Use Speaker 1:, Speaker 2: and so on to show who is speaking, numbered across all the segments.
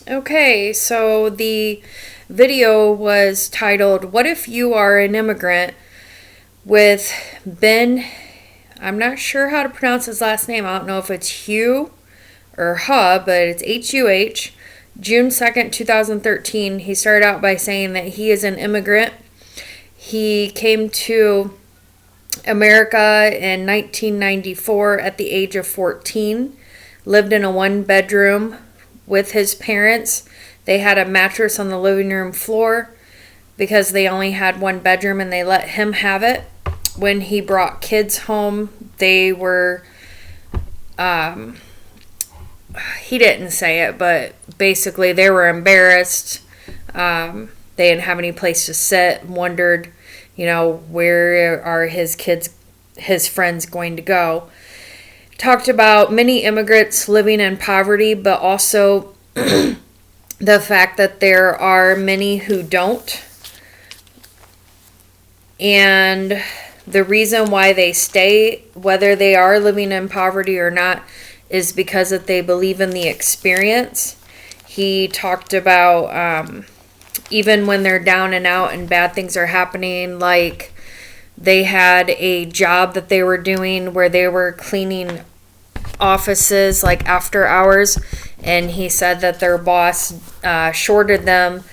Speaker 1: Okay, so the video was titled, What If You Are an Immigrant? With Ben, I'm not sure how to pronounce his last name. I don't know if it's Hugh or Huh, but it's Huh. June 2nd, 2013, he started out by saying that he is an immigrant. He came to America in 1994 at the age of 14, lived in a one bedroom with his parents. They had a mattress on the living room floor because they only had one bedroom and they let him have it. When he brought kids home, they were, he didn't say it, but basically they were embarrassed. They didn't have any place to sit, wondered, where are his kids, his friends going to go. Talked about many immigrants living in poverty, but also the fact that there are many who don't. And the reason why they stay, whether they are living in poverty or not, is because that they believe in the experience. He talked about even when they're down and out and bad things are happening, like they had a job that they were doing where they were cleaning offices like after hours, and he said that their boss shorted them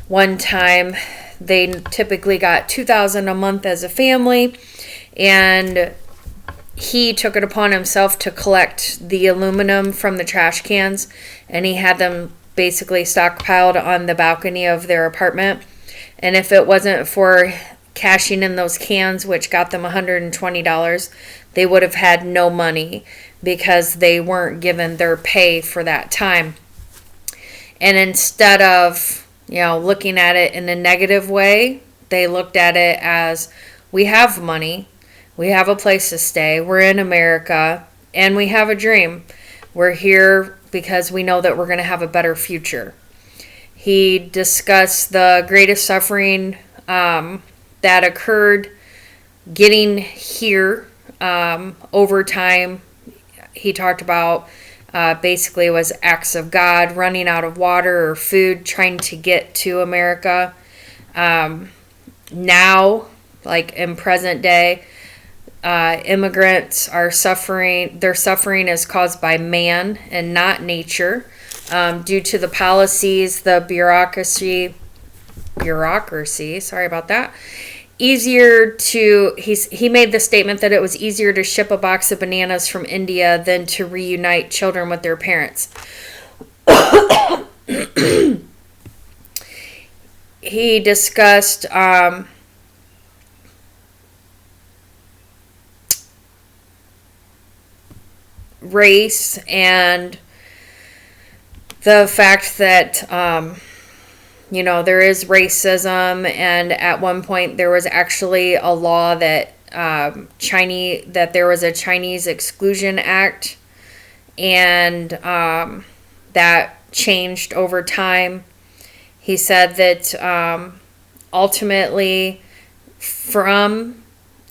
Speaker 1: one time. They typically got $2,000 a month as a family, and he took it upon himself to collect the aluminum from the trash cans, and he had them basically stockpiled on the balcony of their apartment. And if it wasn't for cashing in those cans, which got them $120, they would have had no money because they weren't given their pay for that time. And instead of, looking at it in a negative way, they looked at it as, we have money, we have a place to stay, we're in America, and we have a dream. We're here because we know that we're going to have a better future. He discussed the greatest suffering that occurred getting here over time. He talked about basically it was acts of God, running out of water or food, trying to get to America. Now, like in present day, immigrants are suffering. Their suffering is caused by man and not nature, due to the policies, the bureaucracy. Sorry about that. He made the statement that it was easier to ship a box of bananas from India than to reunite children with their parents. He discussed race and the fact that there is racism, and at one point there was actually a law that there was a Chinese Exclusion Act, and that changed over time. He said that ultimately, from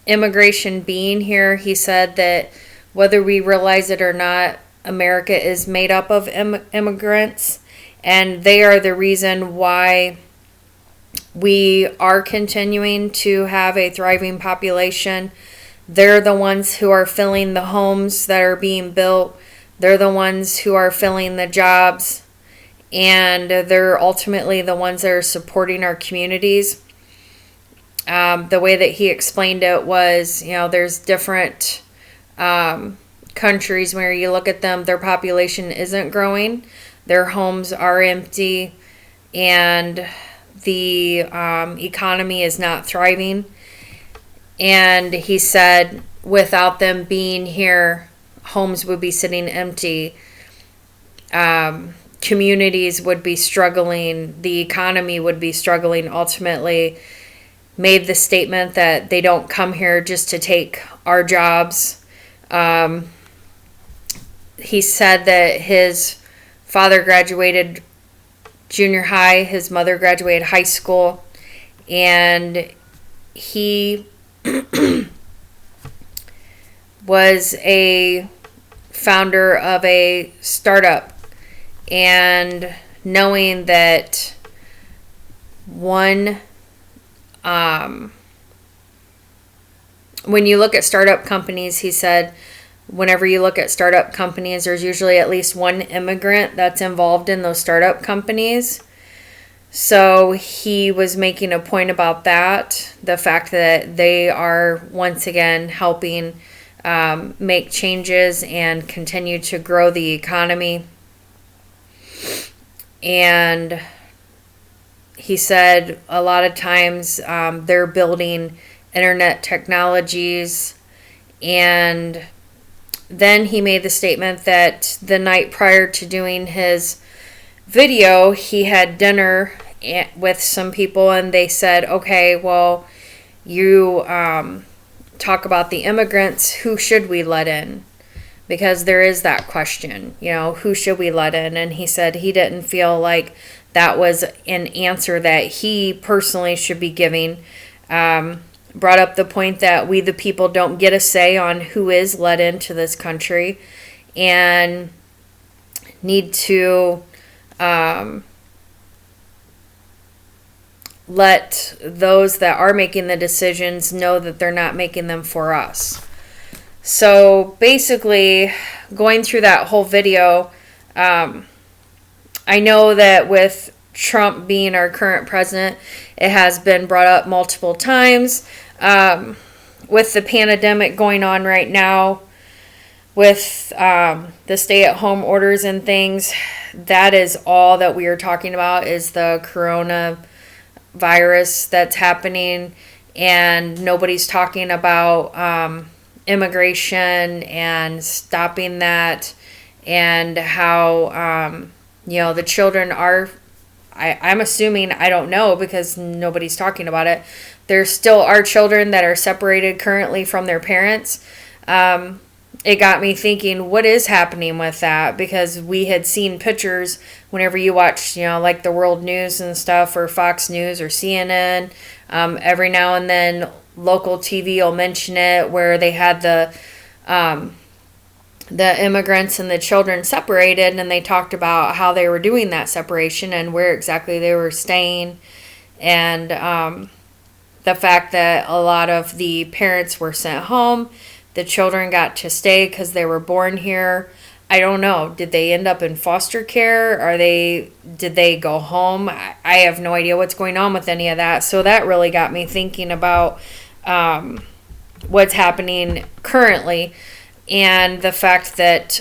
Speaker 1: immigration being here, he said that whether we realize it or not, America is made up of immigrants, and they are the reason why we are continuing to have a thriving population. They're the ones who are filling the homes that are being built. They're the ones who are filling the jobs. And they're ultimately the ones that are supporting our communities. The way that he explained it was, there's different countries where you look at them, their population isn't growing. Their homes are empty, and the economy is not thriving. And he said without them being here, homes would be sitting empty. Communities would be struggling. The economy would be struggling. Ultimately, made the statement that they don't come here just to take our jobs. He said that his father graduated junior high, his mother graduated high school, and he was a founder of a startup. And knowing that one, when you look at startup companies, he said, whenever you look at startup companies, there's usually at least one immigrant that's involved in those startup companies. So he was making a point about that, the fact that they are once again helping make changes and continue to grow the economy. And he said a lot of times they're building internet technologies. And then he made the statement that the night prior to doing his video, he had dinner with some people, and they said, okay, well, you talk about the immigrants, who should we let in? Because there is that question, who should we let in? And he said he didn't feel like that was an answer that he personally should be giving. Brought up the point that we the people don't get a say on who is let into this country, and need to let those that are making the decisions know that they're not making them for us. So basically, going through that whole video, I know that with Trump being our current president, it has been brought up multiple times. With the pandemic going on right now, with the stay-at-home orders and things, that is all that we are talking about, is the coronavirus that's happening, and nobody's talking about immigration and stopping that, and how the children are, I'm assuming, I don't know because nobody's talking about it, there still are children that are separated currently from their parents. It got me thinking, what is happening with that? Because we had seen pictures whenever you watch, like the World News and stuff, or Fox News or CNN. Every now and then local TV will mention it, where they had the immigrants and the children separated, and they talked about how they were doing that separation and where exactly they were staying, and the fact that a lot of the parents were sent home. The children got to stay because they were born here. I don't know. Did they end up in foster care? Did they go home? I have no idea what's going on with any of that. So that really got me thinking about what's happening currently, and the fact that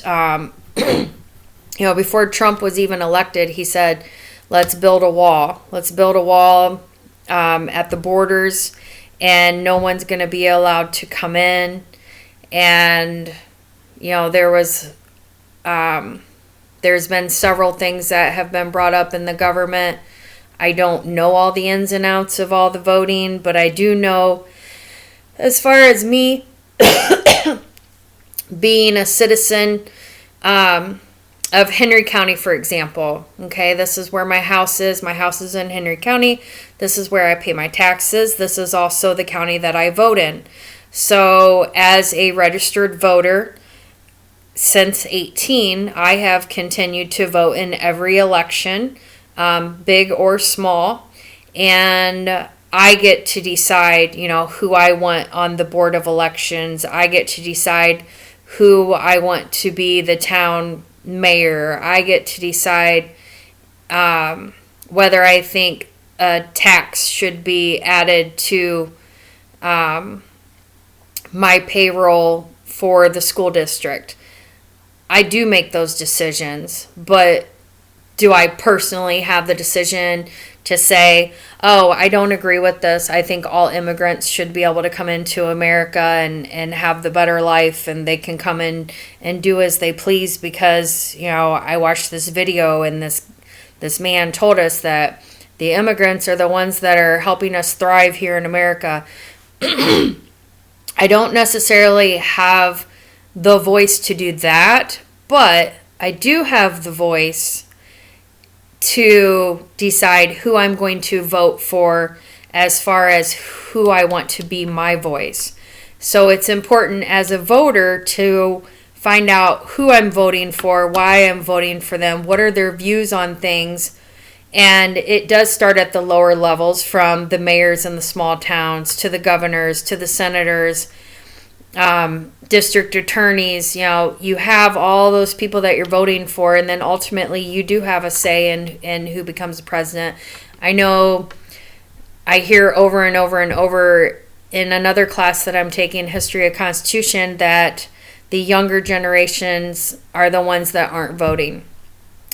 Speaker 1: before Trump was even elected, he said, let's build a wall. Let's build a wall at the borders, and no one's going to be allowed to come in. And there was there's been several things that have been brought up in the government. I don't know all the ins and outs of all the voting, but I do know, as far as me being a citizen of Henry County, for example. Okay, this is where my house is. My house is in Henry County. This is where I pay my taxes. This is also the county that I vote in. So as a registered voter since 18, I have continued to vote in every election, big or small, and I get to decide, who I want on the Board of Elections. I get to decide who I want to be the town mayor. I get to decide whether I think a tax should be added to my payroll for the school district. I do make those decisions, but do I personally have the decision to say, oh, I don't agree with this. I think all immigrants should be able to come into America and have the better life, and they can come in and do as they please because, I watched this video and this man told us that the immigrants are the ones that are helping us thrive here in America. I don't necessarily have the voice to do that, but I do have the voice to decide who I'm going to vote for as far as who I want to be my voice. So it's important as a voter to find out who I'm voting for, why I'm voting for them, what are their views on things. And it does start at the lower levels, from the mayors in the small towns to the governors to the senators, district attorneys. You have all those people that you're voting for, and then ultimately you do have a say in who becomes the president. I know I hear over and over and over in another class that I'm taking, History of Constitution, that the younger generations are the ones that aren't voting.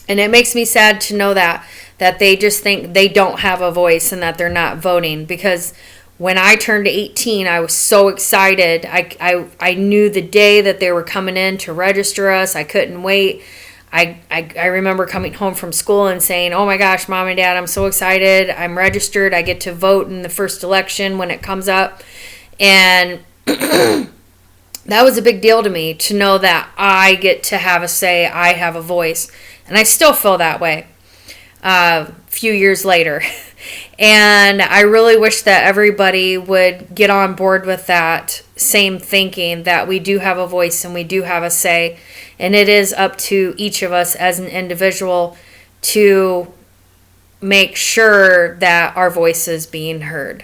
Speaker 1: And it makes me sad to know that they just think they don't have a voice and that they're not voting. Because when I turned 18, I was so excited. I knew the day that they were coming in to register us. I couldn't wait. I remember coming home from school and saying, oh my gosh, Mom and Dad, I'm so excited. I'm registered. I get to vote in the first election when it comes up. And that was a big deal to me, to know that I get to have a say, I have a voice. And I still feel that way a few years later. And I really wish that everybody would get on board with that same thinking, that we do have a voice and we do have a say. And it is up to each of us as an individual to make sure that our voice is being heard.